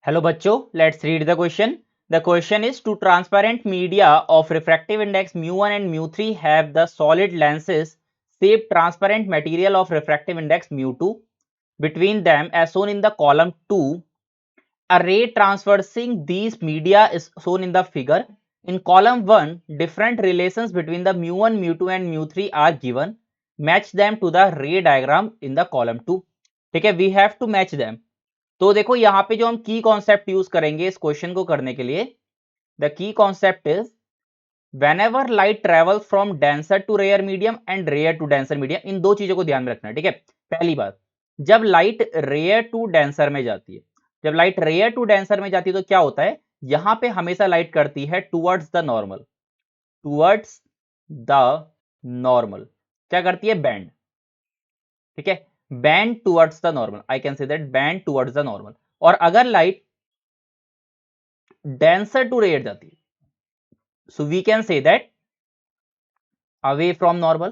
Hello बच्चों, let's read the question. The question is two transparent media of refractive index mu1 and mu3 have the solid lenses shape transparent material of refractive index mu2. Between them, as shown in the column 2, a ray traversing these media is shown in the figure. In column 1, different relations between the mu1, mu2 and mu3 are given. Match them to the ray diagram in the column 2. ठीक है, we have to match them. तो देखो यहाँ पे जो हम की concept use करेंगे इस क्वेश्चन को करने के लिए, the key concept is whenever light travels from denser to rare medium and rare to denser medium, इन दो चीजों को ध्यान में रखना है. ठीक है, पहली बात, जब लाइट रेयर टू डेंसर में जाती है, जब लाइट रेयर टू डेंसर में जाती है तो क्या होता है, यहां पे हमेशा लाइट करती है towards the normal, towards the normal. क्या करती है, बैंड. ठीक है, bend towards the normal, I can say that bend towards the normal. और अगर लाइट डेंसर टू रेयर जाती है, so we can say that away from normal.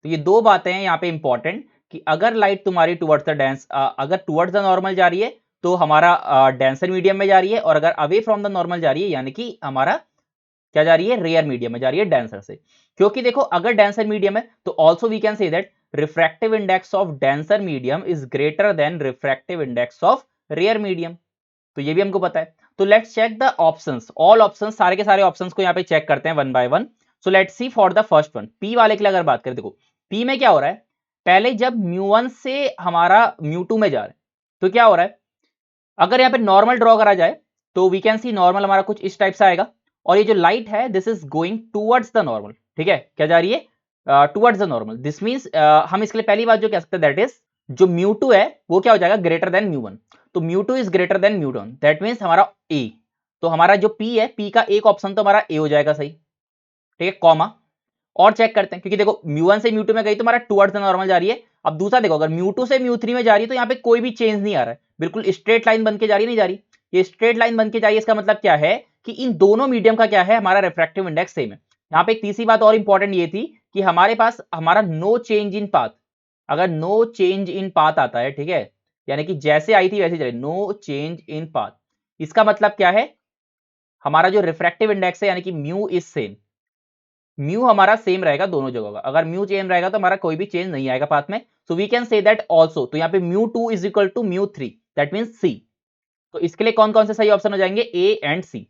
तो ये दो बातें हैं यहाँ पे इंपॉर्टेंट कि अगर लाइट तुम्हारी टुवर्ड्स द अगर टुवर्ड्स द नॉर्मल जा रही है तो हमारा डेंसर मीडियम में जा रही है, और अगर अवे फ्रॉम द नॉर्मल जा रही है यानी कि हमारा क्या जा रही है, रेयर मीडियम में जा रही है, डेंसर से. क्योंकि देखो अगर डेंसर मीडियम है तो also we can say that refractive index of denser medium is greater than refractive index of rare medium. तो ये भी हमको पता है. तो let's check the options, all options, सारे के सारे ऑप्शंस को यहाँ पे चेक करते हैं one by one. So let's see for the first one, P वाले के लिए अगर बात करें, देखो पी में क्या हो रहा है, पहले जब mu1 से हमारा mu2 में जा रहा है तो क्या हो रहा है, अगर यहाँ पे नॉर्मल ड्रॉ करा जाए तो वी कैन सी नॉर्मल हमारा कुछ इस टाइप से आएगा, और ये जो लाइट है this is going towards the normal. ठीक है, क्या जा रही है, towards the normal. This means हम इसके लिए पहली बात जो कह सकते हैं दैट इज जो mu2 है वो क्या हो जाएगा, ग्रेटर देन mu1. तो mu2 is greater than mu1, that means हमारा ए. तो हमारा जो p है, p का एक ऑप्शन तो हमारा ए हो जाएगा, सही. ठीक है, कॉमा. और चेक करते हैं, क्योंकि देखो mu1 से mu2 में गई तो हमारा टुवर्ड्स द नॉर्मल जा रही है. अब दूसरा देखो, अगर mu2 से mu3 में जा रही है तो यहाँ पे कोई भी चेंज नहीं आ रहा है, बिल्कुल स्ट्रेट लाइन बन के जा रही, नहीं जा रही, ये स्ट्रेट लाइन बन के जा रही है. इसका मतलब क्या है कि इन दोनों मीडियम का क्या है, हमारा रिफ्रैक्टिव इंडेक्स सेम है. यहाँ पे एक तीसरी बात और इंपॉर्टेंट ये थी कि हमारे पास हमारा नो चेंज इन पाथ, अगर नो चेंज इन पाथ आता है, ठीक है, यानी कि जैसे आई थी वैसे चले, नो चेंज इन पाथ, इसका मतलब क्या है, हमारा जो रिफ्रैक्टिव इंडेक्स है यानी कि म्यू इज सेम, म्यू हमारा सेम रहेगा दोनों जगह का. अगर म्यू सेम रहेगा तो हमारा कोई भी चेंज नहीं आएगा पाथ में. So we can say that also. तो यहाँ पे mu2 is equal to mu3, that means C. तो इसके लिए कौन कौन से सही ऑप्शन हो जाएंगे, ए एंड सी.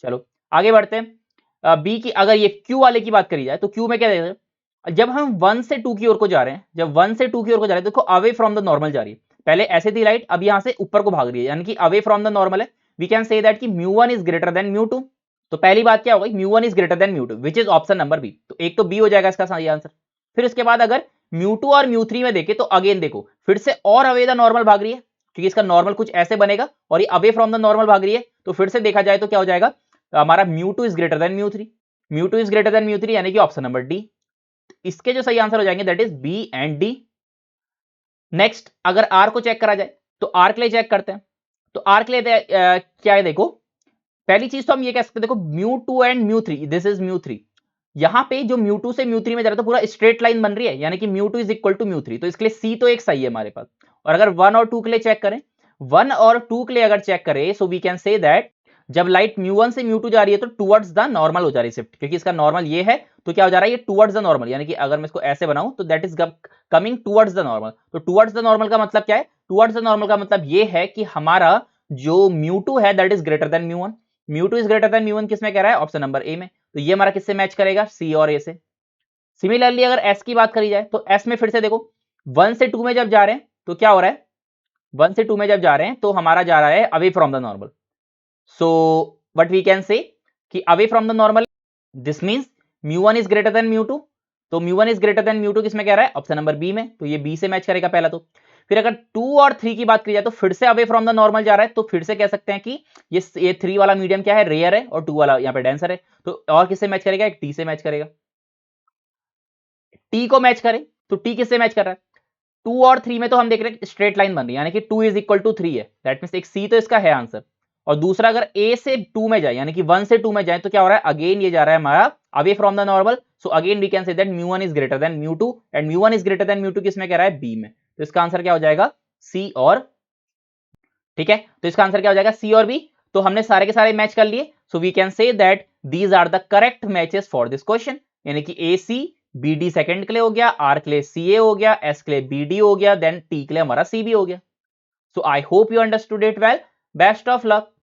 चलो आगे बढ़ते हैं. बी की अगर ये क्यू वाले की बात करी जाए तो क्यू में क्या देते हैं, जब हम 1 से 2 की ओर को जा रहे हैं, जब 1 से 2 की ओर को जा रहे हैं, देखो अवे फ्रॉम द नॉर्मल जा रही है. पहले ऐसे थी लाइट, अब यहां से ऊपर को भाग रही है, यानी कि अवे फ्रॉम द नॉर्मल है. वी कैन से दैट कि mu1 is greater than mu2. तो पहली बात क्या होगी, mu1 is greater than mu2, which is option number B. तो एक तो बी हो जाएगा इसका सही आंसर. फिर उसके बाद अगर mu2 और mu3 में देखे तो अगेन देखो फिर से और अवे द नॉर्मल भाग रही है, क्योंकि इसका नॉर्मल कुछ ऐसे बनेगा और ये अवे फ्रॉम द नॉर्मल भाग रही है. तो फिर से देखा जाए तो क्या हो जाएगा, हमारा mu2 is greater then mu3, mu2 is greater then mu3 यानी कि ऑप्शन नंबर डी. इसके जो सही आंसर हो जाएंगे that is B and D. Next अगर आर को चेक करा जाए तो आर के लिए चेक करते हैं. तो आर के लिए क्या है, देखो पहली चीज तो हम ये कह सकते हैं, देखो mu2 and mu3, this is mu3. यहां पे जो mu2 से mu3 में जा रहा है तो पूरा स्ट्रेट लाइन बन रही है, यानी कि mu2 is equal to mu3. तो इसके लिए सी तो एक सही है हमारे पास. और अगर 1 और 2 के लिए चेक करें, 1 और 2 के लिए अगर चेक करें, so we can say that जब लाइट mu1 से mu2 जा रही है तो टुवर्ड्स द नॉर्मल हो जा रही है शिफ्ट, क्योंकि इसका नॉर्मल ये है तो क्या हो जा रहा है, ये टुवर्ड्स द नॉर्मल, यानी कि अगर मैं इसको ऐसे बनाऊं तो that is coming towards the normal. तो टुवर्ड्स द नॉर्मल का मतलब क्या है, टुवर्ड्स द नॉर्मल का मतलब ये है कि हमारा जो mu2 है that is greater than mu1. mu2 is greater than mu1 किसमें कह रहा है, ऑप्शन नंबर ए में. तो ये हमारा किससे मैच करेगा, सी और ए से. सिमिलरली अगर एस की बात करी जाए तो एस में फिर से देखो 1 से 2 में जब जा रहे हैं तो क्या हो रहा है, 1 से 2 में जब जा रहे हैं तो हमारा जा रहा है away from the normal. So what we can say कि away from the normal, this means mu1 is greater than mu2. तो mu1 is greater than mu2 किसमें कह रहा है, ऑप्शन नंबर बी में. तो ये बी से मैच करेगा पहला. तो फिर अगर 2 और 3 की बात करी जाए तो फिर से अवे फ्रॉम द नॉर्मल जा रहा है, तो फिर से कह सकते हैं कि ये 3 वाला मीडियम क्या है, रेयर है, और 2 वाला यहाँ पे डेंसर है. तो और किससे मैच करेगा, एक टी से मैच करेगा. टी को मैच करें तो टी किससे मैच कर रहा है, 2 और 3 में तो हम देख रहे हैं स्ट्रेट लाइन बन रही है, यानी कि 2 इज इक्वल टू 3 है, दैट मींस एक सी तो इसका है आंसर. और दूसरा अगर ए से 2 में जाए, यानी कि 1 से 2 में जाए तो क्या हो रहा है, अगेन ये जा रहा है हमारा away from the normal. So again we can say that mu1 is greater than mu2, and mu1 is greater than mu2 किसमें कह रहा है, बी में. तो इसका आंसर क्या हो जाएगा, सी और ठीक है, तो इसका आंसर क्या हो जाएगा, सी और बी। तो हमने सारे के सारे मैच कर लिए, so we can say that these are the correct matches for this question, यानी कि A C B D second के लिए हो गया, आर के लिए सी ए हो गया, एस के लिए बी डी हो गया, देन टी के लिए हमारा सी बी हो गया। So I hope you understood it well, best of luck.